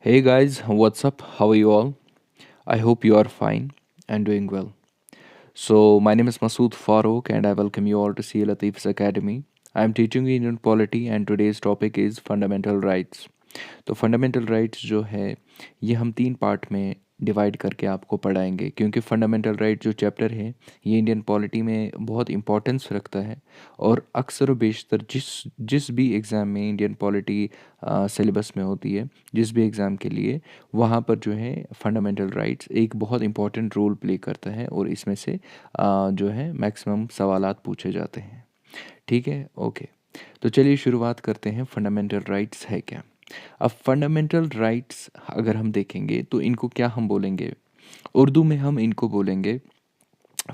Hey guys, what's up? How are you all? I hope you are fine and doing well. So, my name is Masood Farooq and I welcome you all to C. Latif's Academy. I am teaching you Indian polity and today's topic is fundamental rights. तो fundamental rights जो है ये हम तीन part में divide करके आपको पढ़ाएंगे क्योंकि फंडामेंटल राइट जो चैप्टर है ये इंडियन पॉलिटी में बहुत इंपॉर्टेंस रखता है और अक्सर व बेशतर जिस जिस भी एग्ज़ाम में इंडियन पॉलिटी सिलेबस में होती है जिस भी एग्ज़ाम के लिए वहाँ पर जो है फंडामेंटल राइट्स एक बहुत इंपॉर्टेंट रोल प्ले करता है और इसमें से जो है मैक्सिमम सवालात पूछे जाते हैं। ठीक है, ओके। तो चलिए शुरुआत करते हैं फंडामेंटल राइट्स है क्या। अब फंडामेंटल राइट्स अगर हम देखेंगे तो इनको क्या हम बोलेंगे, उर्दू में हम इनको बोलेंगे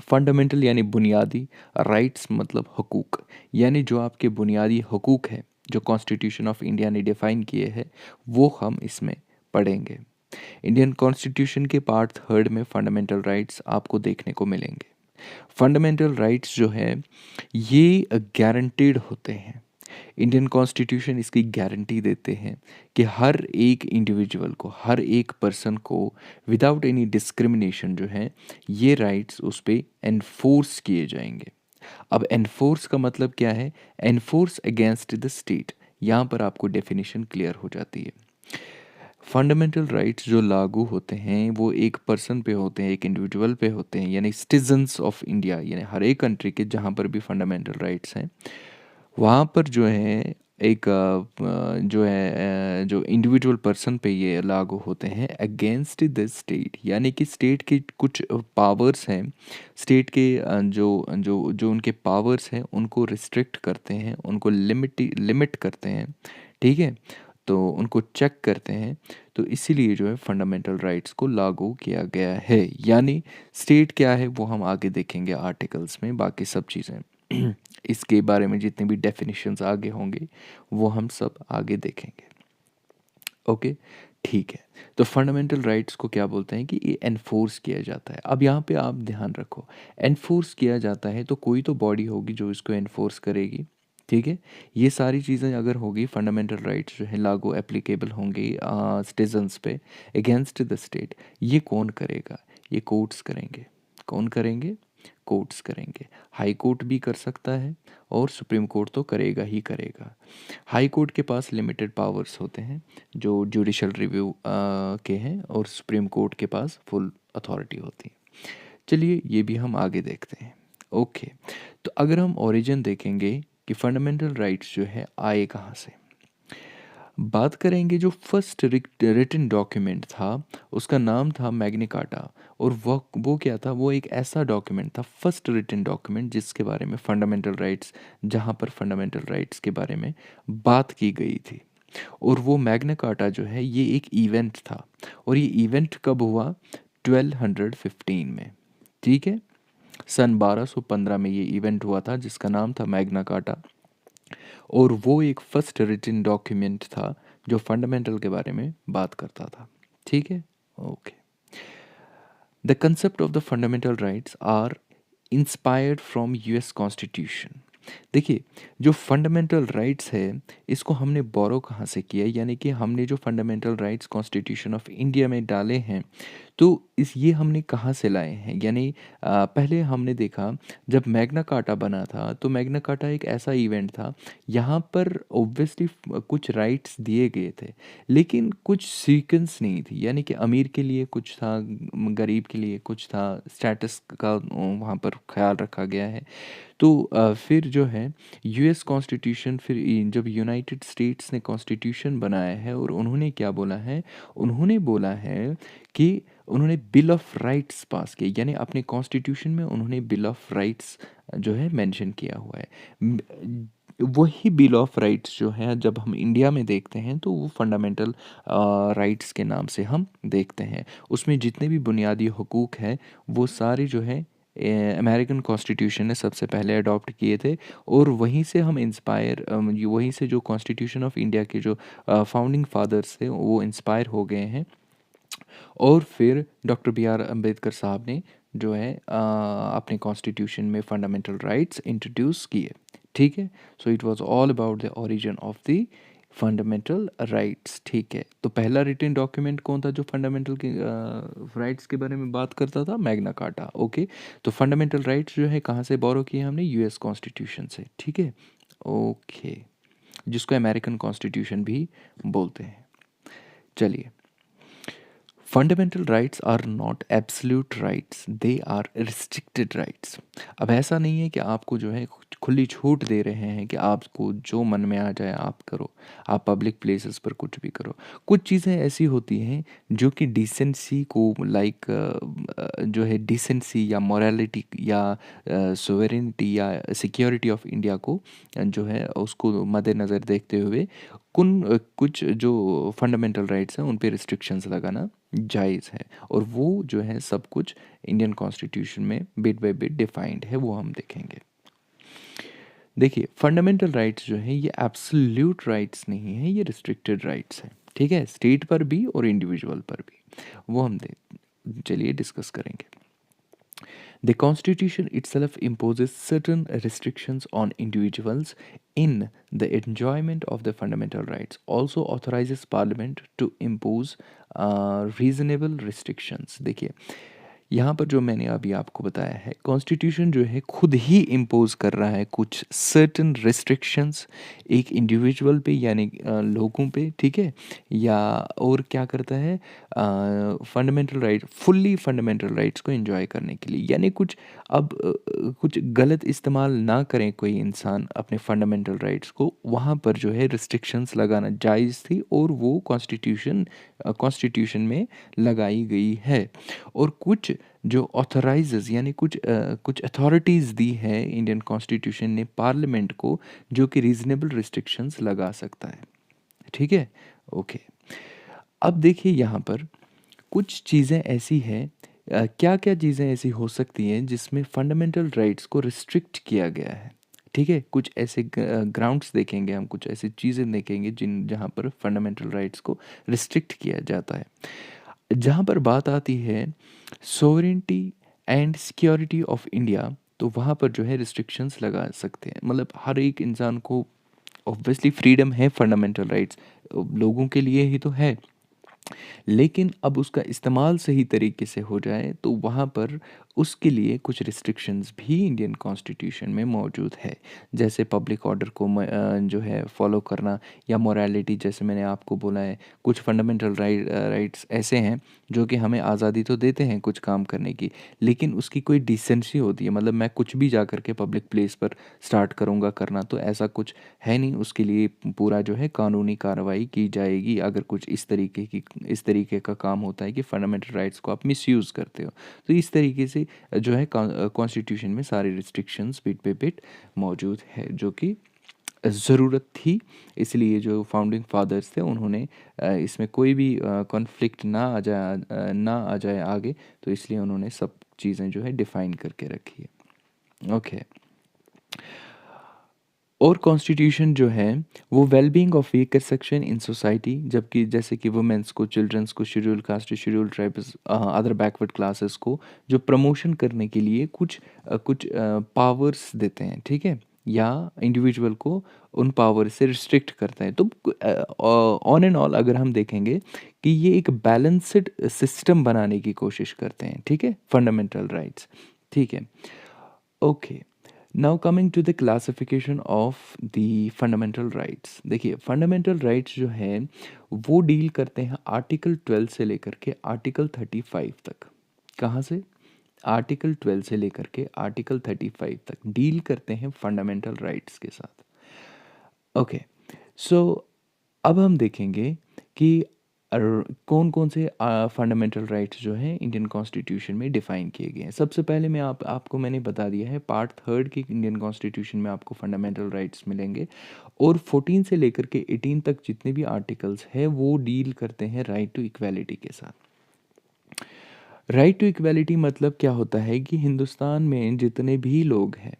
फंडामेंटल यानी बुनियादी, राइट्स मतलब हकूक़, यानी जो आपके बुनियादी हकूक़ हैं जो कॉन्स्टिट्यूशन ऑफ इंडिया ने डिफ़ाइन किए हैं वो हम इसमें पढ़ेंगे। इंडियन कॉन्स्टिट्यूशन के पार्ट थर्ड में फंडामेंटल राइट्स आपको देखने को मिलेंगे। फंडामेंटल राइट्स जो है ये गारंटेड होते हैं। इंडियन कॉन्स्टिट्यूशन इसकी गारंटी देते हैं कि हर एक इंडिविजुअल को, हर एक पर्सन को विदाउट एनी डिस्क्रिमिनेशन जो है ये राइट्स उस पर एनफोर्स किए जाएंगे। अब एनफोर्स का मतलब क्या है? Enforce against the state. यहाँ पर आपको डेफिनेशन क्लियर हो जाती है। फंडामेंटल राइट्स जो लागू होते हैं वो एक पर्सन पे होते हैं, एक इंडिविजुअल पे होते हैं, यानी सिटीजन्स ऑफ इंडिया, यानी हर एक कंट्री के जहाँ पर भी फंडामेंटल राइट्स हैं वहाँ पर जो है एक जो इंडिविजुअल पर्सन पे ये लागू होते हैं अगेंस्ट द स्टेट, यानी कि स्टेट के कुछ पावर्स हैं, स्टेट के जो जो जो उनके पावर्स हैं उनको रिस्ट्रिक्ट करते हैं, उनको लिमिट करते हैं। ठीक है, तो उनको चेक करते हैं। तो इसीलिए जो है फंडामेंटल राइट्स को लागू किया गया है। यानी स्टेट क्या है वो हम आगे देखेंगे आर्टिकल्स में, बाकी सब चीज़ें इसके बारे में जितने भी डेफिनेशंस आगे होंगे वो हम सब आगे देखेंगे। ओके, ठीक है। तो फंडामेंटल राइट्स को क्या बोलते हैं कि ये एनफोर्स किया जाता है। अब यहाँ पे आप ध्यान रखो, एनफोर्स किया जाता है तो कोई तो बॉडी होगी जो इसको एनफोर्स करेगी। ठीक है, ये सारी चीज़ें अगर होगी फंडामेंटल राइट्स जो है लागू एप्लीकेबल होंगे सिटीजन्स पे अगेंस्ट द स्टेट, ये कौन करेगा? ये कोर्ट्स करेंगे। कौन करेंगे? कोर्ट्स करेंगे। हाई कोर्ट भी कर सकता है और सुप्रीम कोर्ट तो करेगा ही करेगा। हाई कोर्ट के पास लिमिटेड पावर्स होते हैं जो जुडिशल रिव्यू के हैं और सुप्रीम कोर्ट के पास फुल अथॉरिटी होती है। चलिए ये भी हम आगे देखते हैं। ओके, तो अगर हम ओरिजिन देखेंगे कि फंडामेंटल राइट्स जो है आए कहाँ से, बात करेंगे जो फर्स्ट रिटन डॉक्यूमेंट था उसका नाम था मैग्ना कार्टा। और वो क्या था? वो एक ऐसा डॉक्यूमेंट था, फर्स्ट रिटन डॉक्यूमेंट जिसके बारे में फंडामेंटल राइट्स, जहाँ पर फंडामेंटल राइट्स के बारे में बात की गई थी। और वो मैग्ना कार्टा जो है ये एक इवेंट था और ये इवेंट कब हुआ? 1215 में। ठीक है, सन 1215 में ये इवेंट हुआ था जिसका नाम था मैग्ना कार्टा। और वो एक फर्स्ट रिटन डॉक्यूमेंट था जो फंडामेंटल के बारे में बात करता था। ठीक है, okay. The concept of the fundamental rights are inspired from US constitution. देखिए, जो फंडामेंटल राइट्स है इसको हमने बोरो कहाँ से किया, यानी कि हमने जो fundamental rights constitution of India में डाले हैं तो ये हमने कहाँ से लाए हैं। यानी पहले हमने देखा जब मैग्ना कार्टा बना था तो मैग्ना कार्टा एक ऐसा इवेंट था, यहाँ पर ऑब्वियसली कुछ राइट्स दिए गए थे लेकिन कुछ सीक्वेंस नहीं थी, यानी कि अमीर के लिए कुछ था, गरीब के लिए कुछ था, स्टेटस का वहाँ पर ख्याल रखा गया है। तो फिर जो है यूएस कॉन्स्टिट्यूशन, फिर जब यूनाइटेड स्टेट्स ने कॉन्स्टिट्यूशन बनाया है और उन्होंने क्या बोला है? उन्होंने बोला है कि उन्होंने बिल ऑफ राइट्स पास किया, यानी अपने कॉन्स्टिट्यूशन में उन्होंने बिल ऑफ राइट्स जो है मेंशन किया हुआ है। वही बिल ऑफ राइट्स जो है जब हम इंडिया में देखते हैं तो वो फंडामेंटल राइट्स के नाम से हम देखते हैं। उसमें जितने भी बुनियादी हकूक़ हैं वो सारे जो है अमेरिकन कॉन्स्टिट्यूशन ने सबसे पहले अडॉप्ट किए थे और वहीं से हम इंस्पायर, वहीं से जो कॉन्स्टिट्यूशन ऑफ इंडिया के जो फाउंडिंग फादर्स थे वो इंस्पायर हो गए हैं। और फिर डॉक्टर बी आर अम्बेडकर साहब ने जो है अपने कॉन्स्टिट्यूशन में फंडामेंटल राइट्स इंट्रोड्यूस किए। ठीक है, so it was all about the origin of the fundamental rights, ठीक है। तो पहला रिटन डॉक्यूमेंट कौन था जो फंडामेंटल के राइट्स के बारे में बात करता था? Magna carta, okay. तो फंडामेंटल राइट्स जो है कहाँ से बोरो किए हमने? यूएस कॉन्स्टिट्यूशन से, ठीक है, ओके, जिसको अमेरिकन कॉन्स्टिट्यूशन भी बोलते हैं। चलिए, fundamental rights are not absolute rights, they are restricted rights. अब ऐसा नहीं है कि आपको जो है खुली छूट दे रहे हैं कि आपको जो मन में आ जाए आप करो, आप पब्लिक प्लेसेस पर कुछ भी करो। कुछ चीज़ें ऐसी होती हैं जो कि डिसेंसी को लाइक जो है डिसेंसी या मोरालिटी या सोवेरेनिटी या सिक्योरिटी ऑफ इंडिया को जो है उसको मद्देनज़र देखते हुए कुछ जो फंडामेंटल राइट्स हैं उन पे रिस्ट्रिक्शंस लगाना जायज़ है, और वो जो है सब कुछ इंडियन कॉन्स्टिट्यूशन में बिट बाय बिट डिफाइंड है, वो हम देखेंगे। देखिए, फंडामेंटल राइट्स जो है ये एब्सोल्यूट राइट्स नहीं है, ये रिस्ट्रिक्टेड राइट्स है, ठीक है, स्टेट पर भी और इंडिविजुअल पर भी, वो हम चलिए डिस्कस करेंगे। The Constitution itself imposes certain restrictions on individuals in the enjoyment of their fundamental rights, also authorizes Parliament to impose reasonable restrictions। देखिए, यहाँ पर जो मैंने अभी आपको बताया है, कॉन्स्टिट्यूशन जो है खुद ही इम्पोज कर रहा है कुछ सर्टेन रिस्ट्रिक्शंस एक इंडिविजुअल पे, यानी लोगों पे, ठीक है, या और क्या करता है, fundamental right, fully fundamental rights को एंजॉय करने के लिए, यानी कुछ अब कुछ गलत इस्तेमाल ना करें कोई इंसान अपने फंडामेंटल राइट्स को, वहाँ पर जो है रिस्ट्रिक्शंस लगाना जायज़ थी, और वो कॉन्स्टिट्यूशन में लगाई गई है। और कुछ जो ऑथराइजेज, यानी कुछ अथॉरिटीज़ दी है इंडियन कॉन्स्टिट्यूशन ने पार्लियामेंट को, जो कि रीजनेबल रिस्ट्रिक्शंस लगा सकता है, ठीक है, ओके। अब देखिए यहाँ पर कुछ चीज़ें ऐसी हैं, क्या क्या चीज़ें ऐसी हो सकती हैं जिसमें फंडामेंटल राइट्स को रिस्ट्रिक्ट किया गया है, ठीक है, कुछ ऐसे ग्राउंड्स देखेंगे हम, कुछ ऐसी चीज़ें देखेंगे जहाँ पर फंडामेंटल राइट्स को रिस्ट्रिक्ट किया जाता है। जहाँ पर बात आती है sovereignty and security of India, तो वहाँ पर जो है रिस्ट्रिक्शंस लगा सकते हैं, मतलब हर एक इंसान को ऑब्वियसली फ्रीडम है, फंडामेंटल राइट्स लोगों के लिए ही तो है, लेकिन अब उसका इस्तेमाल सही तरीके से हो जाए तो वहाँ पर उसके लिए कुछ रिस्ट्रिक्शंस भी इंडियन कॉन्स्टिट्यूशन में मौजूद है, जैसे पब्लिक ऑर्डर को जो है फॉलो करना, या मोरालिटी, जैसे मैंने आपको बोला है कुछ फंडामेंटल राइट्स ऐसे हैं जो कि हमें आज़ादी तो देते हैं कुछ काम करने की, लेकिन उसकी कोई डिसेंसी होती है, मतलब मैं कुछ भी जा कर के पब्लिक प्लेस पर स्टार्ट करूँगा करना, तो ऐसा कुछ है नहीं, उसके लिए पूरा जो है कानूनी कार्रवाई की जाएगी अगर कुछ इस तरीके का काम होता है कि फंडामेंटल राइट्स को आप मिसयूज़ करते हो। तो इस तरीके से जो है कॉन्स्टिट्यूशन में सारे रिस्ट्रिक्शंस बिट पे बिट मौजूद है, जो कि ज़रूरत थी, इसलिए जो फाउंडिंग फादर्स थे उन्होंने इसमें कोई भी कॉन्फ्लिक्ट ना आ जाए आगे, तो इसलिए उन्होंने सब चीज़ें जो है डिफ़ाइन करके रखी है, ओके। और कॉन्स्टिट्यूशन जो है वो wellbeing of weaker section in society, जबकि जैसे कि वुमेंस को, चिल्ड्रंस को, schedule caste, schedule tribes, other backward classes को जो प्रमोशन करने के लिए कुछ पावर्स देते हैं, ठीक है, या इंडिविजुअल को उन पावर से रिस्ट्रिक्ट करते हैं। तो ऑन एंड ऑल अगर हम देखेंगे कि ये एक बैलेंस्ड सिस्टम बनाने की कोशिश करते हैं, ठीक है, फंडामेंटल राइट्स, ठीक है, okay. Now coming to the classification of the fundamental rights. देखिए, फंडामेंटल राइट्स जो है वो डील करते हैं आर्टिकल 12 से लेकर के आर्टिकल 35 तक। कहाँ से? आर्टिकल 12 से लेकर के आर्टिकल 35 तक डील करते हैं फंडामेंटल राइट्स के साथ, ओके। सो अब हम देखेंगे कि कौन कौन से फंडामेंटल राइट्स जो हैं इंडियन कॉन्स्टिट्यूशन में डिफाइन किए गए हैं। सबसे पहले मैं आपको मैंने बता दिया है, पार्ट 3 की इंडियन कॉन्स्टिट्यूशन में आपको फंडामेंटल राइट्स मिलेंगे, और 14 से लेकर के 18 तक जितने भी आर्टिकल्स हैं वो डील करते हैं राइट टू इक्वालिटी के साथ। राइट टू इक्वालिटी मतलब क्या होता है कि हिंदुस्तान में जितने भी लोग हैं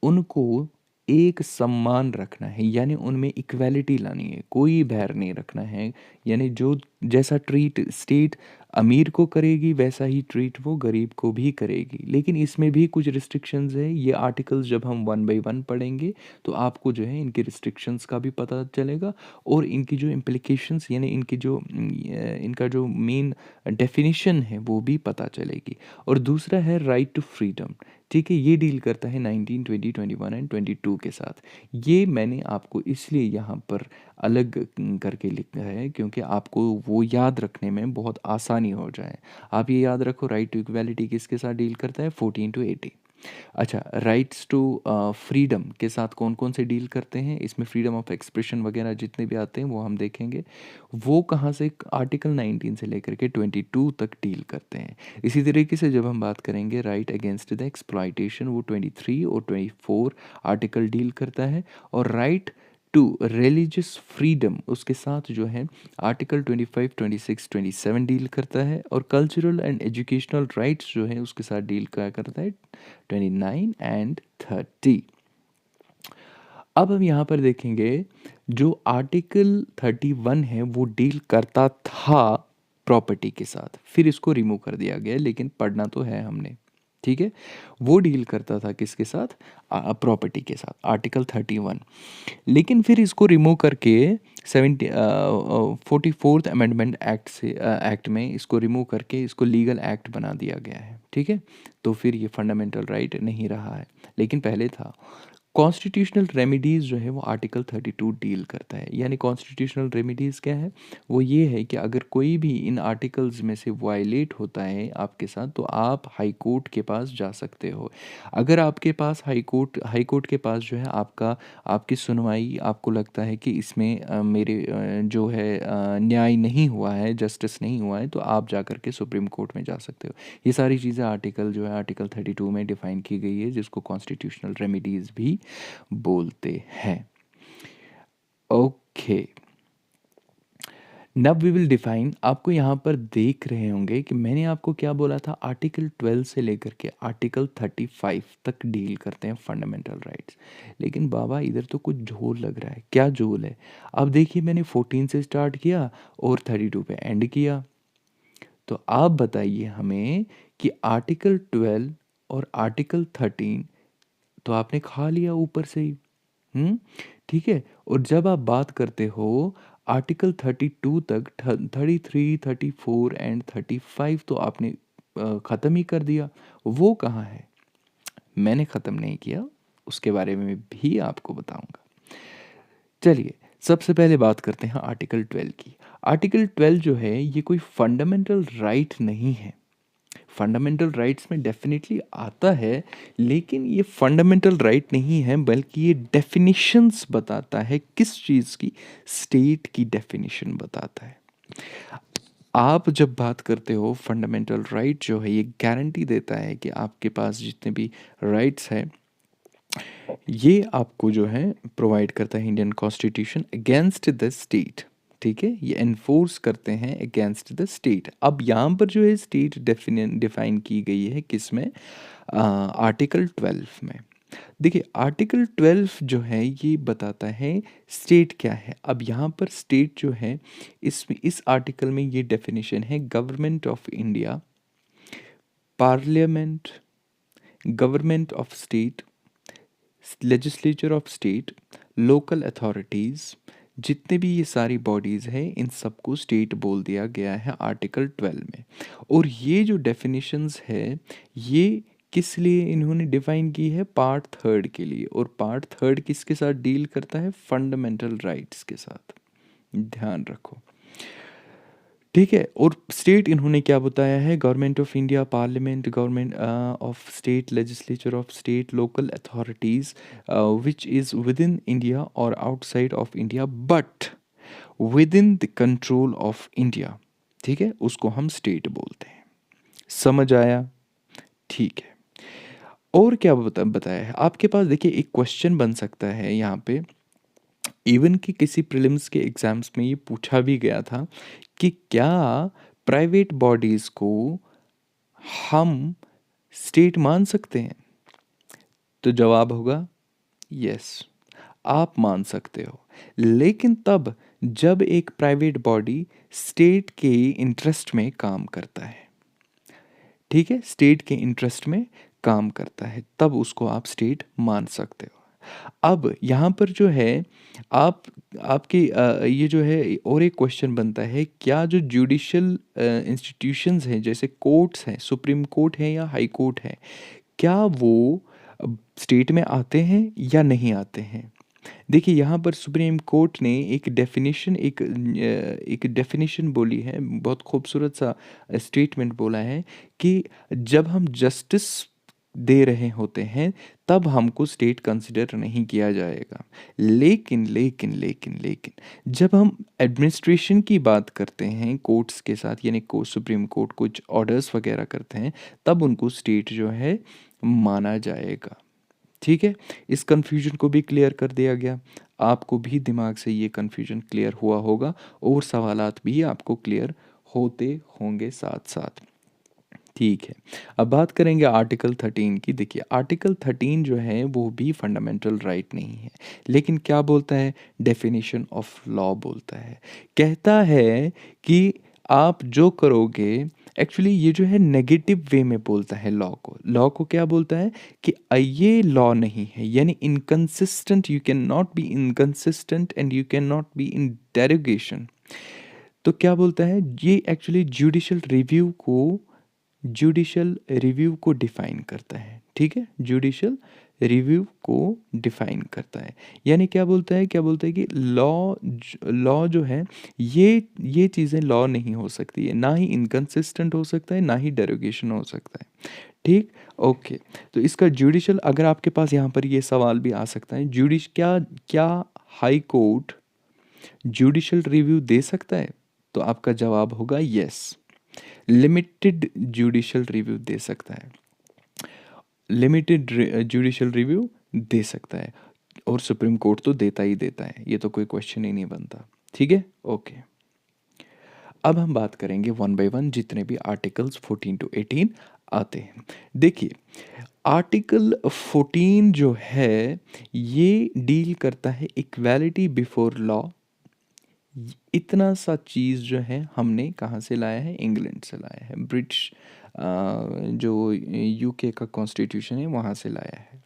उनको एक सम्मान रखना है, यानी उनमें इक्वालिटी लानी है, कोई बैर नहीं रखना है, यानी जो जैसा ट्रीट स्टेट अमीर को करेगी वैसा ही ट्रीट वो गरीब को भी करेगी, लेकिन इसमें भी कुछ रिस्ट्रिक्शंस है। ये आर्टिकल्स जब हम वन बाय वन पढ़ेंगे तो आपको जो है इनके रिस्ट्रिक्शंस का भी पता चलेगा और इनकी जो इम्प्लिकेशंस यानी इनकी जो इनका जो मेन डेफिनेशन है वो भी पता चलेगी। और दूसरा है राइट टू फ्रीडम, ठीक है, ये डील करता है 19, 20, 21 एंड 22 के साथ। ये मैंने आपको इसलिए यहाँ पर अलग करके लिखा है क्योंकि आपको वो याद रखने में बहुत आसानी हो जाए। आप ये याद रखो, राइट टू इक्वालिटी किसके साथ डील करता है, 14 टू 18। अच्छा, राइट्स टू फ्रीडम के साथ कौन कौन से डील करते हैं, इसमें फ्रीडम ऑफ एक्सप्रेशन वगैरह जितने भी आते हैं वो हम देखेंगे। वो कहाँ से, आर्टिकल 19 से लेकर के 22 तक डील करते हैं। इसी तरीके से जब हम बात करेंगे राइट अगेंस्ट द एक्सप्लॉइटेशन, वो 23 और 24 आर्टिकल डील करता है। और राइट टू रिलीजियस फ्रीडम उसके साथ जो है आर्टिकल 25, 26, 27 डील करता है। और कल्चरल एंड एजुकेशनल राइट्स जो है उसके साथ डील क्या करता है, 29 एंड 30। अब हम यहाँ पर देखेंगे जो आर्टिकल 31 है वो डील करता था प्रॉपर्टी के साथ, फिर इसको रिमूव कर दिया गया, लेकिन पढ़ना तो है हमने, ठीक है। वो डील करता था किसके साथ, प्रॉपर्टी के साथ, आर्टिकल 31। लेकिन फिर इसको रिमूव करके 44th अमेंडमेंट एक्ट से एक्ट में इसको रिमूव करके इसको लीगल एक्ट बना दिया गया है, ठीक है। तो फिर ये फंडामेंटल राइट नहीं रहा है, लेकिन पहले था। कॉन्स्टिट्यूशनल रेमिडीज़ जो है वो आर्टिकल 32 डील करता है। यानी कॉन्स्टिट्यूशनल रेमिडीज़ क्या है, वो ये है कि अगर कोई भी इन आर्टिकल्स में से वायलेट होता है आपके साथ तो आप हाई कोर्ट के पास जा सकते हो। अगर आपके पास हाई कोर्ट के पास जो है आपकी सुनवाई आपको लगता है कि इसमें मेरे जो है न्याय नहीं हुआ है, जस्टिस नहीं हुआ है, तो आप जा कर के सुप्रीम कोर्ट में जा सकते हो। ये सारी चीज़ें आर्टिकल जो है आर्टिकल 32 में डिफ़ाइन की गई है, जिसको कॉन्स्टिट्यूशनल रेमिडीज़ भी बोलते हैं। ओके, नब वी विल डिफाइन। आपको यहाँ पर देख रहे होंगे कि मैंने आपको क्या बोला था, आर्टिकल 12 से लेकर के आर्टिकल 35 तक डील करते हैं फंडामेंटल राइट्स। लेकिन बाबा इधर तो कुछ झोल लग रहा है, क्या झोल है। अब देखिए मैंने 14 से स्टार्ट किया और 32 पे एंड किया। तो आप बताइए हमें कि आर्टिकल 12 और आर्टिकल 13 तो आपने खा लिया ऊपर से ही, ठीक है। और जब आप बात करते हो आर्टिकल 32 तक, 33, 34 एंड 35 तो आपने ख़त्म ही कर दिया। वो कहाँ है, मैंने ख़त्म नहीं किया, उसके बारे में भी आपको बताऊंगा। चलिए सबसे पहले बात करते हैं आर्टिकल 12 की। आर्टिकल 12 जो है ये कोई फंडामेंटल राइट नहीं है। फंडामेंटल राइट्स में डेफिनेटली आता है, लेकिन ये फंडामेंटल राइट नहीं है, बल्कि ये डेफिनेशंस बताता है। किस चीज़ की, स्टेट की डेफिनेशन बताता है। आप जब बात करते हो फंडामेंटल राइट जो है ये गारंटी देता है कि आपके पास जितने भी राइट्स हैं ये आपको जो है प्रोवाइड करता है Indian constitution against the state, ठीक है। ये एनफोर्स करते हैं अगेंस्ट द स्टेट। अब यहाँ पर जो है स्टेट डिफाइन की गई है किस में, आर्टिकल 12 में। देखिए आर्टिकल 12 जो है ये बताता है स्टेट क्या है। अब यहाँ पर स्टेट जो है इसमें इस आर्टिकल में ये डेफिनेशन है, government of India, parliament, government of state, legislature of state, local authorities, जितने भी ये सारी बॉडीज़ हैं इन सबको स्टेट बोल दिया गया है आर्टिकल 12 में। और ये जो डेफिनेशंस है ये किस लिए इन्होंने डिफाइन की है, पार्ट थर्ड के लिए। और पार्ट थर्ड किसके साथ डील करता है, फंडामेंटल राइट्स के साथ, ध्यान रखो, ठीक है। और स्टेट इन्होंने क्या बताया है, government of India, parliament, government of state, legislature of state, local authorities which is within India और outside of India but within the control of India, ठीक है, उसको हम स्टेट बोलते हैं। समझ आया, ठीक है। और क्या बताया है आपके पास, देखिए एक क्वेश्चन बन सकता है यहाँ पे, इवन कि किसी प्रीलिम्स के एग्ज़ाम्स में ये पूछा भी गया था कि क्या प्राइवेट बॉडीज़ को हम स्टेट मान सकते हैं। तो जवाब होगा यस, आप मान सकते हो, लेकिन तब जब एक प्राइवेट बॉडी स्टेट के इंटरेस्ट में काम करता है, ठीक है, स्टेट के इंटरेस्ट में काम करता है, तब उसको आप स्टेट मान सकते हो। अब यहाँ पर जो है आप आपके ये जो है और एक क्वेश्चन बनता है, क्या जो जुडिशियल इंस्टीट्यूशंस हैं जैसे कोर्ट्स हैं, सुप्रीम कोर्ट है या हाई कोर्ट है, क्या वो स्टेट में आते हैं या नहीं आते हैं? देखिए यहाँ पर सुप्रीम कोर्ट ने एक डेफिनेशन बोली है, बहुत खूबसूरत सा स्टेटमेंट बोला है कि जब हम जस्टिस दे रहे होते हैं तब हमको स्टेट कंसिडर नहीं किया जाएगा। लेकिन लेकिन लेकिन लेकिन जब हम एडमिनिस्ट्रेशन की बात करते हैं कोर्ट्स के साथ, यानी को सुप्रीम कोर्ट कुछ ऑर्डर्स वगैरह करते हैं, तब उनको स्टेट जो है माना जाएगा। ठीक है, इस कन्फ्यूजन को भी क्लियर कर दिया गया। आपको भी दिमाग से ये कन्फ्यूजन क्लियर हुआ होगा और सवालात भी आपको क्लियर होते होंगे साथ साथ। ठीक है, अब बात करेंगे आर्टिकल 13 की। देखिए आर्टिकल 13 जो है वो भी फंडामेंटल राइट नहीं है, लेकिन क्या बोलता है, डेफिनेशन ऑफ लॉ बोलता है, कहता है कि आप जो करोगे, एक्चुअली ये जो है नेगेटिव वे में बोलता है लॉ को क्या बोलता है कि ये लॉ नहीं है, यानी inconsistent, you can not be inconsistent and you can not be in derogation. तो क्या बोलता है, ये एक्चुअली जुडिशियल रिव्यू को डिफाइन करता है। ठीक है, जुडिशियल रिव्यू को डिफाइन करता है, यानी क्या बोलता है, कि लॉ जो है ये चीज़ें लॉ नहीं हो सकती है, ना ही इनकंसिस्टेंट हो सकता है, ना ही डेरोगेशन हो सकता है। ठीक, ओके। तो इसका जुडिशियल, अगर आपके पास यहाँ पर ये सवाल भी आ सकता है, क्या क्या हाई कोर्ट जुडिशियल रिव्यू दे सकता है? तो आपका जवाब होगा यस, लिमिटेड जुडिशियल रिव्यू दे सकता है, लिमिटेड जुडिशियल रिव्यू दे सकता है, और सुप्रीम कोर्ट तो देता ही देता है, ये तो कोई क्वेश्चन ही नहीं बनता। ठीक है, ओके। अब हम बात करेंगे वन बाय वन जितने भी आर्टिकल्स 14 to 18 आते हैं। देखिए आर्टिकल 14 जो है ये डील करता है इक्वालिटी बिफोर लॉ। इतना सा चीज़ जो है हमने कहाँ से लाया है, इंग्लैंड से लाया है, ब्रिटिश जो यूके का कॉन्स्टिट्यूशन है वहाँ से लाया है।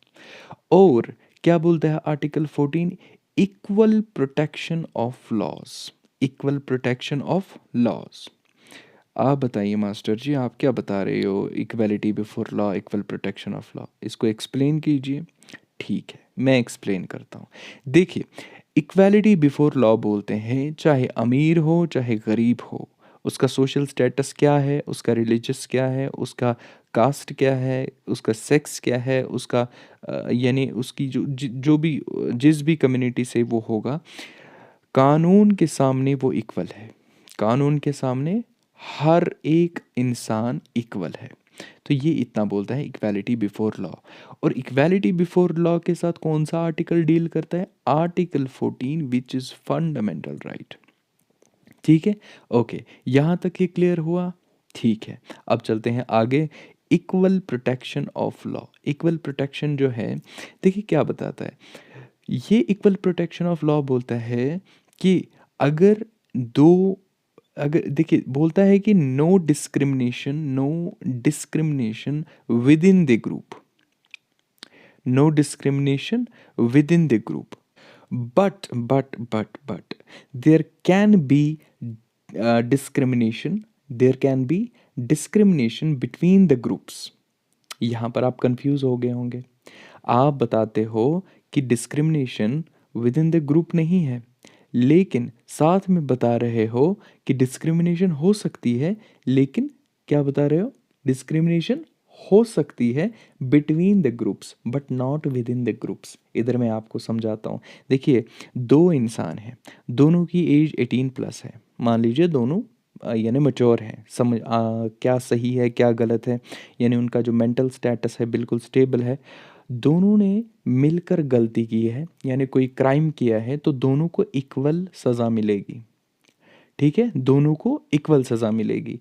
और क्या बोलता है article 14, equal protection of laws, equal protection of laws. आप बताइए मास्टर जी, आप क्या बता रहे हो, equality before law, equal protection of law, इसको एक्सप्लेन कीजिए। ठीक है, मैं एक्सप्लेन करता हूँ। देखिए इक्वालिटी बिफोर लॉ बोलते हैं चाहे अमीर हो चाहे गरीब हो, उसका सोशल स्टेटस क्या है, उसका रिलीजियस क्या है, उसका कास्ट क्या है, उसका सेक्स क्या है, उसका यानी उसकी जो भी जिस भी कम्युनिटी से वो होगा, कानून के सामने वो इक्वल है, कानून के सामने हर एक इंसान इक्वल है। तो ये इतना बोलता है इक्वालिटी बिफोर लॉ। और इक्वालिटी बिफोर लॉ के साथ कौन सा आर्टिकल डील करता है, article 14 which is fundamental right. ठीक है, ओके, यहाँ तक ये क्लियर हुआ। ठीक है, अब चलते हैं आगे। Equal protection of law, equal protection जो है, देखिए क्या बताता है ये इक्वल प्रोटेक्शन ऑफ लॉ, बोलता है कि अगर दो, अगर देखिए बोलता है कि no discrimination within the group, no discrimination within the group, but there can be discrimination, there can be discrimination between the groups. यहाँ पर आप कंफ्यूज हो गए होंगे, आप बताते हो कि discrimination within the group नहीं है, लेकिन साथ में बता रहे हो कि डिस्क्रिमिनेशन हो सकती है, लेकिन क्या बता रहे हो, डिस्क्रिमिनेशन हो सकती है between the groups but not with in the groups. इधर मैं आपको समझाता हूँ। देखिए दो इंसान हैं, दोनों की एज 18+ है, मान लीजिए दोनों यानी मच्योर हैं, क्या सही है क्या गलत है, यानी उनका जो मेंटल स्टेटस है बिल्कुल स्टेबल है, दोनों ने मिलकर गलती की है यानी कोई क्राइम किया है, तो दोनों को इक्वल सज़ा मिलेगी। ठीक है, दोनों को इक्वल सज़ा मिलेगी।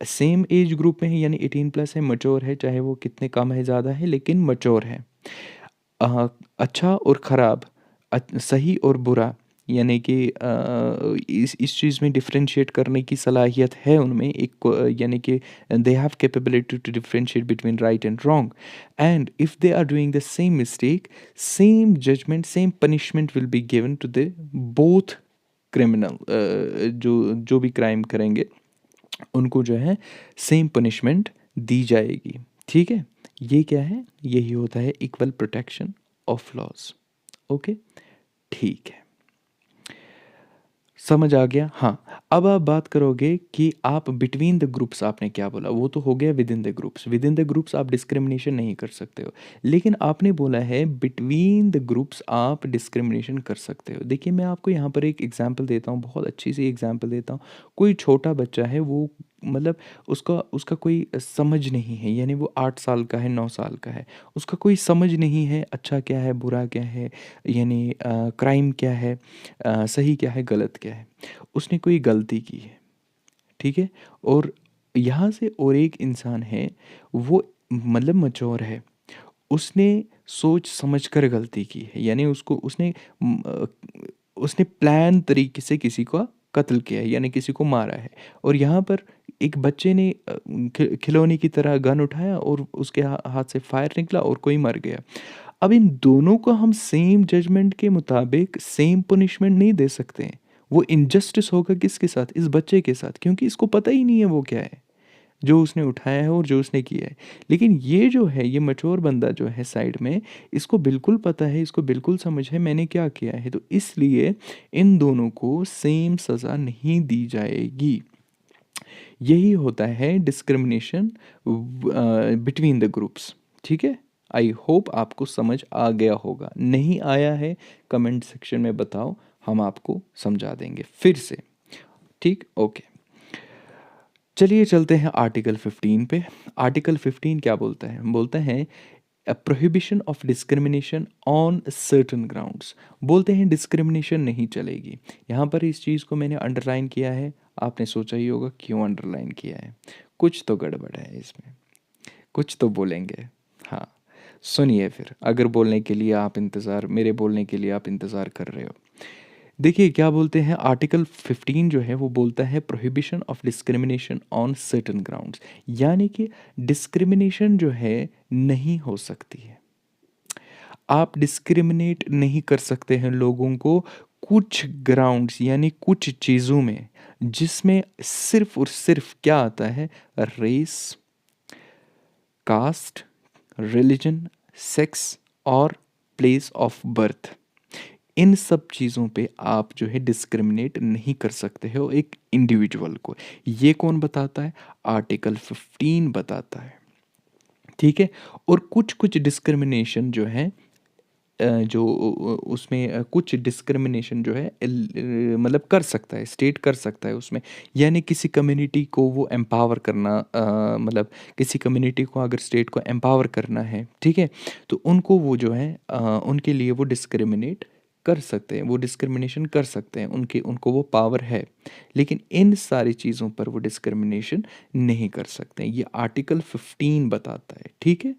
सेम एज ग्रुप में है यानी 18+ है, मच्योर है, चाहे वो कितने कम है ज़्यादा है लेकिन मच्योर है। अच्छा और ख़राब, सही और बुरा, यानी कि इस चीज़ में डिफरेंशिएट करने की सलाहियत है उनमें, यानी कि they have capability to differentiate between right and wrong, and if they are doing the same mistake, same judgment, same punishment will be given to the both criminal. जो जो भी क्राइम करेंगे उनको जो है सेम पनिशमेंट दी जाएगी। ठीक है, ये क्या है, यही होता है equal protection of laws. Okay, ठीक है, समझ आ गया। हाँ, अब आप बात करोगे कि आप बिटवीन द ग्रुप्स, आपने क्या बोला, वो तो हो गया with in the groups. With in the groups आप डिस्क्रिमिनेशन नहीं कर सकते हो, लेकिन आपने बोला है बिटवीन द ग्रुप्स आप डिस्क्रिमिनेशन कर सकते हो। देखिए, मैं आपको यहाँ पर एक एग्जांपल देता हूँ, बहुत अच्छी सी एग्जांपल देता हूँ। कोई छोटा बच्चा है, वो मतलब उसका उसका कोई समझ नहीं है, यानी वो 8 साल का है, 9 साल का है, उसका कोई समझ नहीं है अच्छा क्या है, बुरा क्या है, यानी क्राइम क्या है, सही क्या है, गलत क्या है। उसने कोई गलती की है, ठीक है, और यहाँ से और एक इंसान है, वो मतलब मच्योर है, उसने सोच समझ कर गलती की है, यानी उसने प्लान तरीके से किसी का कत्ल किया है, यानी किसी को मारा है। और यहाँ पर एक बच्चे ने खिलौने की तरह गन उठाया और उसके हाथ से फायर निकला और कोई मर गया। अब इन दोनों को हम सेम जजमेंट के मुताबिक सेम पनिशमेंट नहीं दे सकते हैं। वो इनजस्टिस होगा किसके साथ, इस बच्चे के साथ, क्योंकि इसको पता ही नहीं है वो क्या है, जो उसने उठाया है और जो उसने किया है। लेकिन ये जो है, ये मैच्योर बंदा जो है साइड में, इसको बिल्कुल पता है, इसको बिल्कुल समझ है मैंने क्या किया है, तो इसलिए इन दोनों को सेम सज़ा नहीं दी जाएगी। यही होता है डिस्क्रिमिनेशन बिटवीन द ग्रुप्स। ठीक है, आई होप आपको समझ आ गया होगा। नहीं आया है, कमेंट सेक्शन में बताओ, हम आपको समझा देंगे फिर से। ठीक, ओके, चलिए चलते हैं आर्टिकल 15 पे। आर्टिकल 15 क्या बोलता है, बोलता है prohibition of discrimination on certain grounds. बोलते हैं डिस्क्रिमिनेशन नहीं चलेगी। यहाँ पर इस चीज़ को मैंने अंडरलाइन किया है, आपने सोचा ही होगा क्यों अंडरलाइन किया है, कुछ तो गड़बड़ है इसमें, कुछ तो बोलेंगे। हाँ, सुनिए फिर, अगर बोलने के लिए आप इंतज़ार, मेरे बोलने के लिए आप इंतज़ार कर रहे हो। देखिए क्या बोलते हैं, आर्टिकल 15 जो है वो बोलता है prohibition of discrimination on certain grounds, यानी कि डिस्क्रिमिनेशन जो है नहीं हो सकती है। आप डिस्क्रिमिनेट नहीं कर सकते हैं लोगों को कुछ ग्राउंड्स, यानी कुछ चीज़ों में, जिसमें सिर्फ और सिर्फ क्या आता है, रेस, कास्ट, रिलीजन, सेक्स और प्लेस ऑफ बर्थ। इन सब चीज़ों पे आप जो है डिस्क्रिमिनेट नहीं कर सकते हो एक इंडिविजुअल को। ये कौन बताता है, आर्टिकल 15 बताता है। ठीक है, और कुछ कुछ डिस्क्रिमिनेशन जो है उसमें कुछ डिस्क्रिमिनेशन जो है मतलब कर सकता है, स्टेट कर सकता है उसमें, यानी किसी कम्युनिटी को वो एम्पावर करना, मतलब किसी कम्युनिटी को अगर स्टेट को एम्पावर करना है, ठीक है, तो उनको वो जो है उनके लिए वो डिस्क्रिमिनेट कर सकते हैं, वो डिस्क्रिमिनेशन कर सकते हैं, उनको वो पावर है। लेकिन इन सारी चीज़ों पर वो डिस्क्रिमिनेशन नहीं कर सकते हैं, ये आर्टिकल 15 बताता है। ठीक है,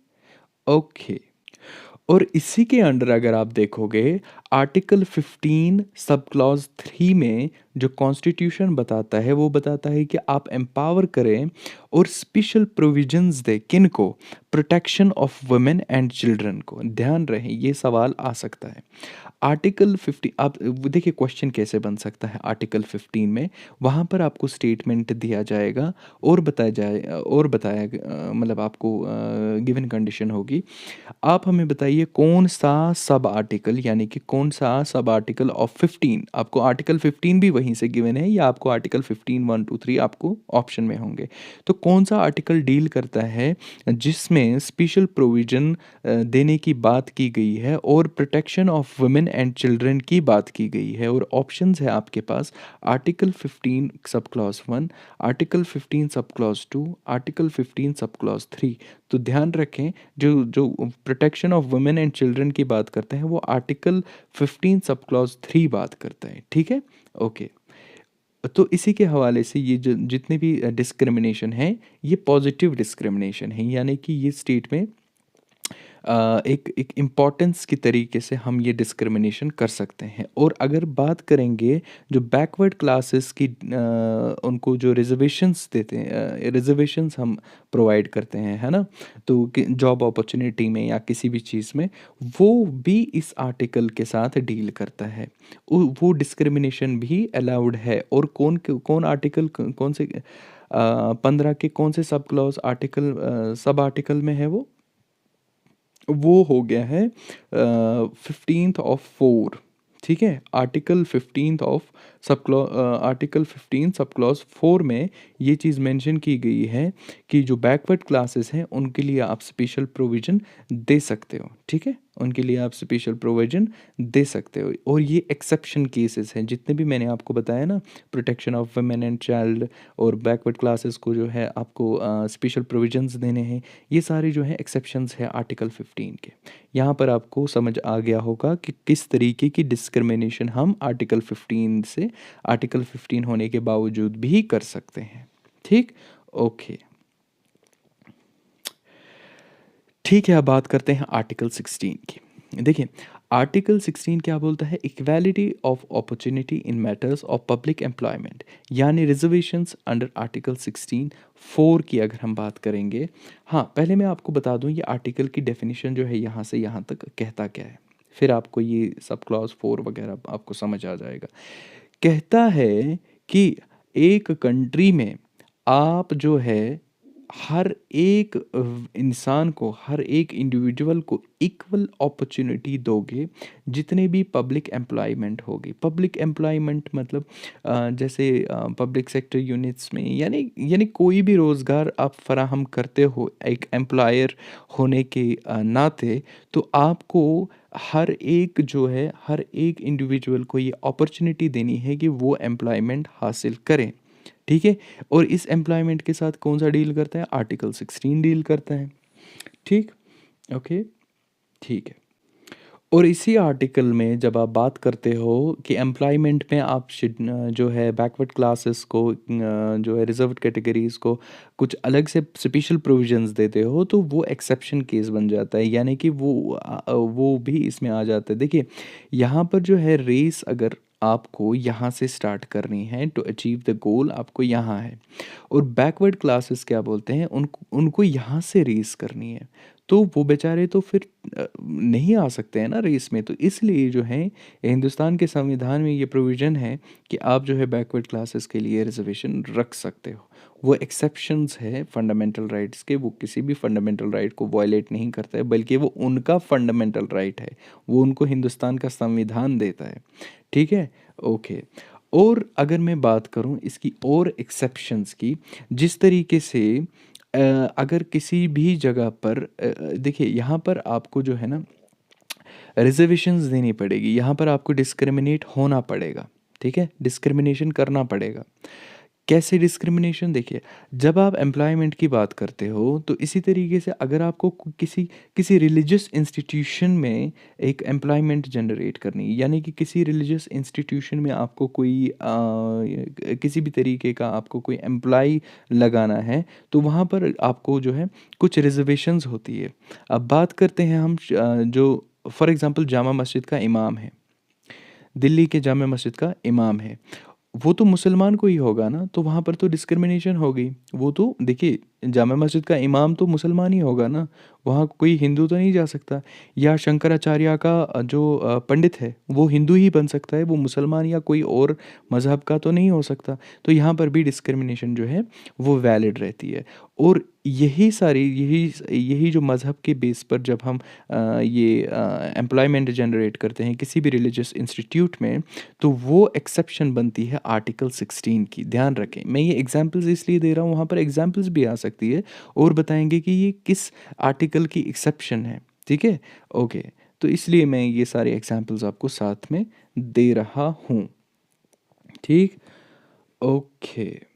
ओके, और इसी के अंडर अगर आप देखोगे, आर्टिकल 15 सब क्लॉज 3 में जो कॉन्स्टिट्यूशन बताता है, वो बताता है कि आप एम्पावर करें और स्पेशल प्रोविजंस दें, किन को, protection of women and children को। ध्यान रहे, ये सवाल आ सकता है। आर्टिकल 15, आप वो देखिए क्वेश्चन कैसे बन सकता है आर्टिकल 15 में, वहाँ पर आपको स्टेटमेंट दिया जाएगा और बताया मतलब आपको गिवन कंडीशन होगी, आप हमें बताइए कौन सा सब आर्टिकल, यानी कि कौन सा सब आर्टिकल ऑफ 15, आपको आर्टिकल 15 भी वहीं से गिवन है, या आपको आर्टिकल 15 1 2 3 आपको ऑप्शन में होंगे, तो कौन सा आर्टिकल डील करता है जिसमें स्पेशल प्रोविजन देने की बात की गई है और protection of women and children की बात की गई है। और ऑप्शंस है आपके पास, article 15 sub clause 1, article 15 sub clause 2, article 15 sub clause 3। तो ध्यान रखें, जो जो protection of women and children की बात करते हैं वो आर्टिकल 15 सब क्लॉज 3 बात करता है। ठीक है, ओके, तो इसी के हवाले से ये जितने भी डिस्क्रिमिनेशन है, ये पॉजिटिव डिस्क्रिमिनेशन है, यानी कि ये स्टेट में एक एक इम्पोर्टेंस की तरीके से हम ये डिस्क्रिमिनेशन कर सकते हैं। और अगर बात करेंगे जो बैकवर्ड क्लासेस की उनको जो रिजर्वेशंस देते हैं, रिजर्वेशंस हम प्रोवाइड करते हैं, है ना? तो जॉब अपॉर्चुनिटी में या किसी भी चीज़ में, वो भी इस आर्टिकल के साथ डील करता है। वो डिस्क्रिमिनेशन भी अलाउड है। और कौन कौन आर्टिकल कौन से 15 के कौन से sub clause article sub article में है वो हो गया है 15th of 4। ठीक है, आर्टिकल 15 सब क्लॉज 4 में ये चीज़ मेंशन की गई है कि जो बैकवर्ड क्लासेस हैं उनके लिए आप स्पेशल प्रोविज़न दे सकते हो। ठीक है, उनके लिए आप स्पेशल प्रोविज़न दे सकते हो। और ये एक्सेप्शन केसेस हैं जितने भी मैंने आपको बताया ना, protection of women and child, और बैकवर्ड क्लासेस को जो है आपको स्पेशल प्रोविजंस देने हैं, ये सारे जो है एक्सेप्शंस है आर्टिकल 15 के। यहाँ पर आपको समझ आ गया होगा कि किस तरीके की डिस्क्रिमिनेशन हम आर्टिकल 15 होने के बावजूद भी कर सकते हैं। ठीक, ओके। ठीक है, अब बात करते हैं आर्टिकल 16 की। देखिए, आर्टिकल 16 क्या बोलता है? Equality of opportunity in matters of public employment, यानी रिजर्वेशंस अंडर आर्टिकल 16 4 की अगर हम बात करेंगे। हाँ, पहले मैं आपको बता दूं ये आर्टिकल की डेफिनेशन जो है यहाँ से यहाँ तक कहता क्या है, फिर आपको ये सब क्लॉज 4 वगैरह आपको समझ आ जाएगा। कहता है कि एक कंट्री में आप जो है हर एक इंसान को, हर एक इंडिविजुअल को इक्वल अपॉर्चुनिटी दोगे जितने भी पब्लिक एम्प्लॉयमेंट होगी। पब्लिक एम्प्लॉयमेंट मतलब जैसे पब्लिक सेक्टर यूनिट्स में, यानी कोई भी रोज़गार आप फराहम करते हो एक एम्प्लॉयर होने के नाते, तो आपको हर एक जो है, हर एक इंडिविजुअल को ये अपॉर्चुनिटी देनी है कि वो एम्प्लॉयमेंट हासिल करें। ठीक है, और इस एम्प्लॉयमेंट के साथ कौन सा डील करता है? आर्टिकल 16 डील करता है। ठीक, ओके, ठीक है। और इसी आर्टिकल में जब आप बात करते हो कि एम्प्लॉयमेंट में आप जो है बैकवर्ड क्लासेस को, जो है रिजर्व्ड कैटेगरीज को कुछ अलग से स्पेशल प्रोविजंस देते हो, तो वो एक्सेप्शन केस बन जाता है, यानी कि वो भी इसमें आ जाता है। देखिए, यहाँ पर जो है रेस अगर आपको यहाँ से स्टार्ट करनी है टू अचीव द गोल, आपको यहाँ है। और बैकवर्ड क्लासेस क्या बोलते हैं, उनको उनको यहाँ से रेस करनी है, तो वो बेचारे तो फिर नहीं आ सकते हैं ना रेस में। तो इसलिए जो है हिंदुस्तान के संविधान में ये प्रोविज़न है कि आप जो है बैकवर्ड क्लासेस के लिए रिजर्वेशन रख सकते हो। वो एक्सेप्शंस है फंडामेंटल राइट्स के, वो किसी भी फंडामेंटल राइट को वायलेट नहीं करता है, बल्कि वो उनका फंडामेंटल राइट है, वो उनको हिंदुस्तान का संविधान देता है। ठीक है, ओके। और अगर मैं बात करूं इसकी और एक्सेप्शंस की, जिस तरीके से अगर किसी भी जगह पर देखिए यहाँ पर आपको जो है ना रिजर्वेशंस देनी पड़ेगी, यहाँ पर आपको डिस्क्रिमिनेट होना पड़ेगा। ठीक है, डिस्क्रिमिनेशन करना पड़ेगा। कैसे डिस्क्रिमिनेशन? देखिए, जब आप एम्प्लॉयमेंट की बात करते हो, तो इसी तरीके से अगर आपको किसी किसी रिलीजियस इंस्टीट्यूशन में एक एम्प्लॉयमेंट जनरेट करनी, यानी कि किसी रिलीजियस इंस्टीट्यूशन में आपको कोई किसी भी तरीके का आपको कोई एम्प्लॉय लगाना है, तो वहाँ पर आपको जो है कुछ रिजर्वेशंस होती है। अब बात करते हैं हम जो फॉर एग्जांपल जामा मस्जिद का इमाम है, दिल्ली के जामा मस्जिद का इमाम है, वो तो मुसलमान को ही होगा ना, तो वहाँ पर तो डिस्क्रिमिनेशन होगी। वो तो देखिए, जामा मस्जिद का इमाम तो मुसलमान ही होगा ना, वहाँ कोई हिंदू तो नहीं जा सकता। या शंकराचार्य का जो पंडित है वो हिंदू ही बन सकता है, वो मुसलमान या कोई और मज़हब का तो नहीं हो सकता। तो यहाँ पर भी डिस्क्रिमिनेशन जो है वो वैलिड रहती है। और यही जो मज़हब के बेस पर जब हम ये एम्प्लॉयमेंट जनरेट करते हैं किसी भी रिलीजियस इंस्टीट्यूट में, तो वो एक्सेप्शन बनती है आर्टिकल 16 की। ध्यान रखें, मैं ये एग्जांपल्स इसलिए दे रहा हूँ, वहाँ पर एग्जांपल्स भी आ सकती है और बताएंगे कि ये किस आर्टिकल की एक्सेप्शन है। ठीक है, ओके। तो इसलिए मैं ये सारे एग्जांपल्स आपको साथ में दे रहा हूँ। ठीक, ओके।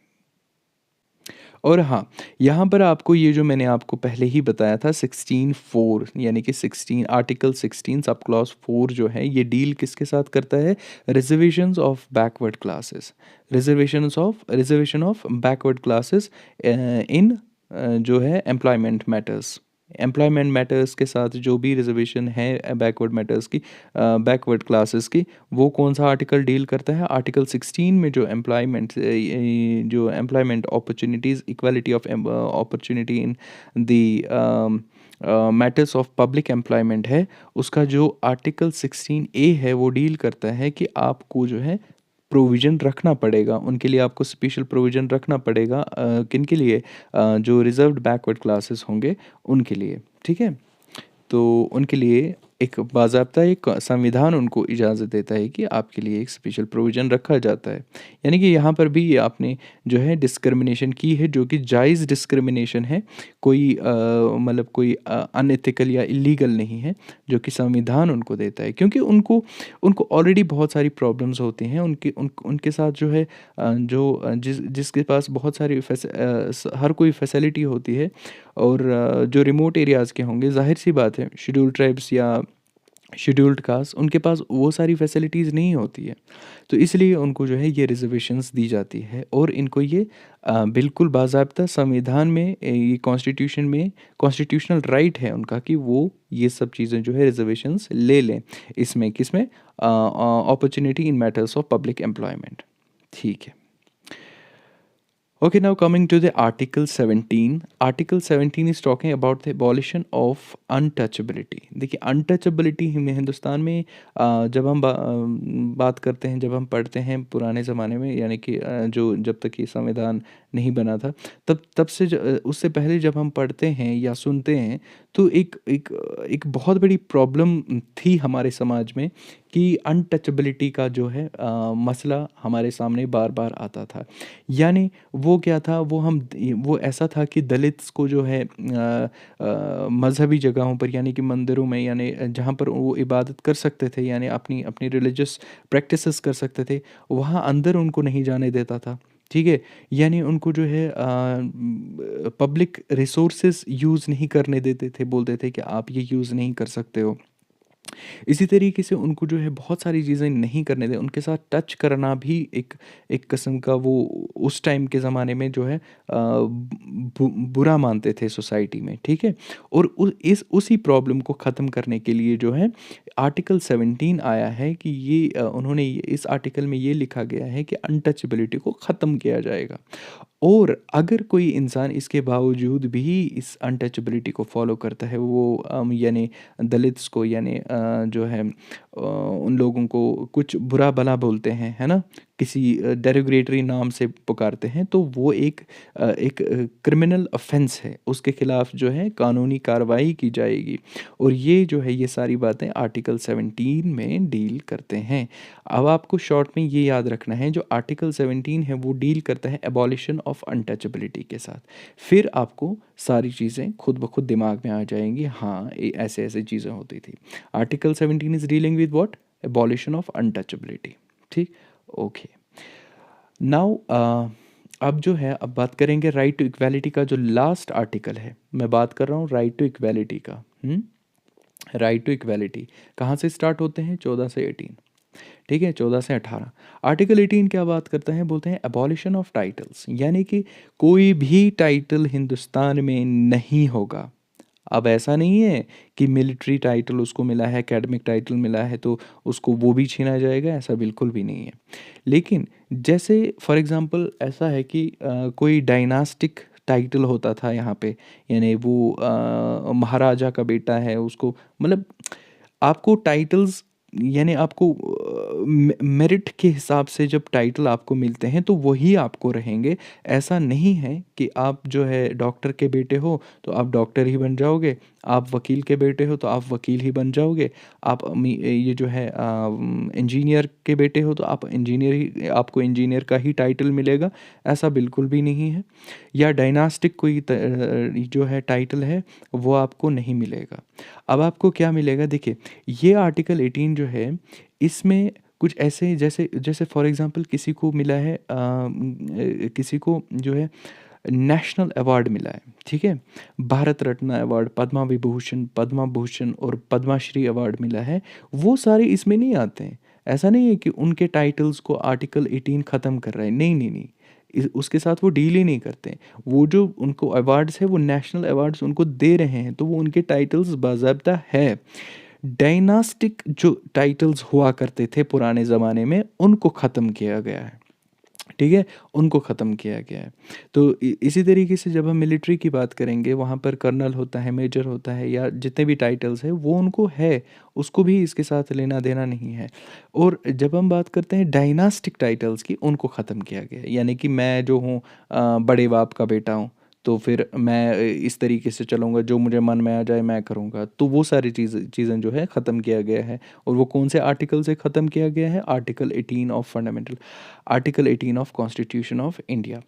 और हाँ, यहाँ पर आपको ये जो मैंने आपको पहले ही बताया था 16(4), यानी कि 16 आर्टिकल 16 सब क्लॉज 4 जो है ये डील किसके साथ करता है? Reservations of backward classes, reservation of backward classes in जो है एम्प्लॉयमेंट मैटर्स। एम्प्लॉयमेंट मैटर्स के साथ जो भी रिजर्वेशन है बैकवर्ड मैटर्स की, बैकवर्ड क्लासेस की, वो कौन सा आर्टिकल डील करता है? आर्टिकल 16 में जो employment opportunities, equality of opportunity in the matters of public employment है, उसका जो आर्टिकल 16A है वो डील करता है कि आपको जो है प्रोविज़न रखना पड़ेगा, उनके लिए आपको स्पेशल प्रोविज़न रखना पड़ेगा, किन के लिए? जो रिज़र्व्ड बैकवर्ड क्लासेस होंगे उनके लिए, ठीक है? तो उनके लिए एक बाज़ाब्ता एक संविधान उनको इजाज़त देता है कि आपके लिए एक स्पेशल प्रोविज़न रखा जाता है। यानी कि यहाँ पर भी आपने जो है डिस्क्रिमिनेशन की है, जो कि जायज़ डिस्क्रिमिनेशन है, कोई मतलब कोई अनएथिकल या इल्लीगल नहीं है, जो कि संविधान उनको देता है। क्योंकि उनको उनको ऑलरेडी बहुत सारी प्रॉब्लम्स होती हैं, उनके साथ जो है जिसके पास बहुत सारी हर कोई फैसिलिटी होती है, और जो रिमोट एरियाज़ के होंगे, ज़ाहिर-सी बात है, शेड्यूल्ड ट्राइब्स या शेड्यूल्ड कास्ट, उनके पास वो सारी फैसिलिटीज़ नहीं होती है। तो इसलिए उनको जो है ये रिज़र्वेशंस दी जाती है, और इनको ये बिल्कुल बाज़ाब्ता संविधान में, ये कॉन्स्टिट्यूशन में कॉन्स्टिट्यूशनल राइट है उनका कि वो ये सब चीज़ें जो है रिज़र्वेशंस ले लें। इसमें किसमें? Opportunity in matters of public employment. ठीक है। Okay, now coming to the Article 17. Article 17 is talking about the abolition of untouchability. देखिए, अनटचेबिलिटी में हिंदुस्तान में जब हम बात करते हैं, जब हम पढ़ते हैं पुराने ज़माने में, यानी कि जो जब तक ये संविधान नहीं बना था, तब तब से उससे पहले जब हम पढ़ते हैं या सुनते हैं, तो एक बहुत बड़ी प्रॉब्लम थी हमारे समाज में कि अनटचेबिलिटी का जो है मसला हमारे सामने बार बार आता था। यानी वो क्या था, वो ऐसा था कि दलित्स को जो है मज़हबी जगहों पर, यानी कि मंदिरों में, यानी जहाँ पर वो इबादत कर सकते थे, यानी अपनी अपनी रिलीजियस प्रैक्टिसेस कर सकते थे, वहाँ अंदर उनको नहीं जाने देता था। ठीक है? यानी उनको जो है पब्लिक रिसोर्सेज यूज़ नहीं करने देते थे, बोलते थे कि आप ये यूज़ नहीं कर सकते हो। इसी तरीके से उनको जो है बहुत सारी चीज़ें नहीं करने दें, उनके साथ टच करना भी एक एक किस्म का वो उस टाइम के ज़माने में जो है बुरा मानते थे सोसाइटी में, ठीक है? और उसी प्रॉब्लम को ख़त्म करने के लिए जो है आर्टिकल 17 आया है कि इस आर्टिकल में ये लिखा गया है कि अनटचेबिलिटी को ख़त्म किया जाएगा। और अगर कोई इंसान इसके बावजूद भी इस अनटचेबिलिटी को फॉलो करता है, वो यानी दलित्स को, यानी जो है उन लोगों को कुछ बुरा भला बोलते हैं, है ना? किसी डेरोगेटरी नाम से पुकारते हैं, तो वो एक क्रिमिनल ऑफेंस है, उसके खिलाफ जो है कानूनी कार्रवाई की जाएगी। और ये जो है ये सारी बातें आर्टिकल 17 में डील करते हैं। अब आपको शॉर्ट में ये याद रखना है, जो आर्टिकल 17 है वो डील करता है एबॉलिशन ऑफ अनटचेबिलिटी के साथ। फिर आपको सारी चीज़ें खुद ब खुद दिमाग में आ जाएंगी, हाँ ऐसे ऐसे चीज़ें होती थी। Article 17 is dealing with what? Abolition of untouchability. ठीक, ओके। नाउ अब जो है, अब बात करेंगे राइट टू इक्वालिटी का, जो लास्ट आर्टिकल है, मैं बात कर रहा हूँ राइट टू इक्वालिटी का। राइट टू इक्वालिटी कहाँ से स्टार्ट होते हैं? 14 से 18, ठीक है, 14 से 18। आर्टिकल 18 क्या बात करता है? बोलते हैं एबॉलिशन ऑफ टाइटल्स, यानी कि कोई भी टाइटल हिंदुस्तान में नहीं होगा। अब ऐसा नहीं है कि मिलिट्री टाइटल उसको मिला है, एकेडमिक टाइटल मिला है, तो उसको वो भी छीना जाएगा, ऐसा बिल्कुल भी नहीं है। लेकिन जैसे फॉर एग्ज़ाम्पल ऐसा है कि कोई डायनास्टिक टाइटल होता था यहाँ पे, यानी वो महाराजा का बेटा है, उसको मतलब आपको टाइटल्स, यानी आपको मेरिट के हिसाब से जब टाइटल आपको मिलते हैं तो वही आपको रहेंगे। ऐसा नहीं है कि आप जो है डॉक्टर के बेटे हो तो आप डॉक्टर ही बन जाओगे, आप वकील के बेटे हो तो आप वकील ही बन जाओगे, आप ये जो है इंजीनियर के बेटे हो तो आप इंजीनियर ही, आपको इंजीनियर का ही टाइटल मिलेगा, ऐसा बिल्कुल भी नहीं है। या डायनास्टिक कोई जो है टाइटल है वो आपको नहीं मिलेगा। अब आपको क्या मिलेगा? देखिए, ये आर्टिकल 18 जो है, इसमें कुछ ऐसे, जैसे जैसे फॉर एग्ज़ाम्पल किसी को मिला है किसी को जो है नेशनल अवार्ड मिला है, ठीक है? भारत रत्न अवार्ड, पद्मा भूषण और पद्माश्री अवार्ड मिला है, वो सारे इसमें नहीं आते हैं। ऐसा नहीं है कि उनके टाइटल्स को आर्टिकल 18 ख़त्म कर रहा है, नहीं, नहीं, नहीं। उसके साथ वो डील ही नहीं करते हैं। वो जो उनको अवार्ड्स है वो नेशनल अवार्ड्स उनको दे रहे हैं, तो वो उनके टाइटल्स बाज़ाब्ता है। डायनास्टिक जो टाइटल्स हुआ करते थे पुराने ज़माने में, उनको ख़त्म किया गया है। ठीक है? उनको ख़त्म किया गया है। तो इसी तरीके से जब हम मिलिट्री की बात करेंगे, वहाँ पर कर्नल होता है, मेजर होता है, या जितने भी टाइटल्स हैं वो उनको है, उसको भी इसके साथ लेना देना नहीं है। और जब हम बात करते हैं डायनास्टिक टाइटल्स की, उनको ख़त्म किया गया है। यानी कि मैं जो हूँ बड़े बाप का बेटा हूँ, तो फिर मैं इस तरीके से चलूँगा, जो मुझे मन में आ जाए मैं करूँगा। तो वो सारी चीज़ें जो है ख़त्म किया गया है। और वो कौन से आर्टिकल से ख़त्म किया गया है? Article 18 of constitution of India,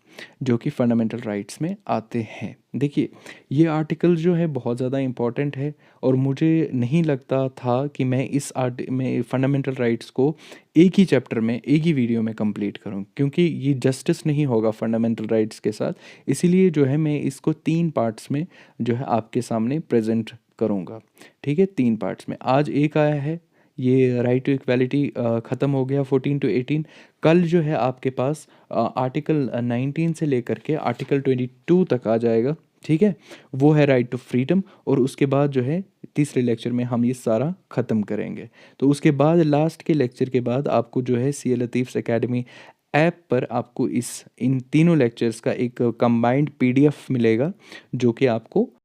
जो कि फंडामेंटल राइट्स में आते हैं। देखिए, ये आर्टिकल जो है बहुत ज़्यादा इम्पोर्टेंट है, और मुझे नहीं लगता था कि मैं इस आर्ट में फंडामेंटल राइट्स को एक ही चैप्टर में, एक ही वीडियो में कंप्लीट करूं, क्योंकि ये जस्टिस नहीं होगा फंडामेंटल राइट्स के साथ। इसीलिए जो है मैं इसको 3 पार्ट्स में जो है आपके सामने प्रेज़ेंट करूँगा। ठीक है? 3 पार्ट्स में। आज एक आया है, ये राइट टू इक्वालिटी ख़त्म हो गया 14 टू 18। कल जो है आपके पास आर्टिकल 19 से लेकर के आर्टिकल 22 तक आ जाएगा। ठीक है? वो है राइट टू फ्रीडम, और उसके बाद जो है तीसरे लेक्चर में हम ये सारा ख़त्म करेंगे। तो उसके बाद लास्ट के लेक्चर के बाद आपको जो है सी ए लतीफ़ एकेडमी ऐप पर आपको इन तीनों लेक्चर्स का एक कंबाइंड पीडीएफ मिलेगा, जो कि आपको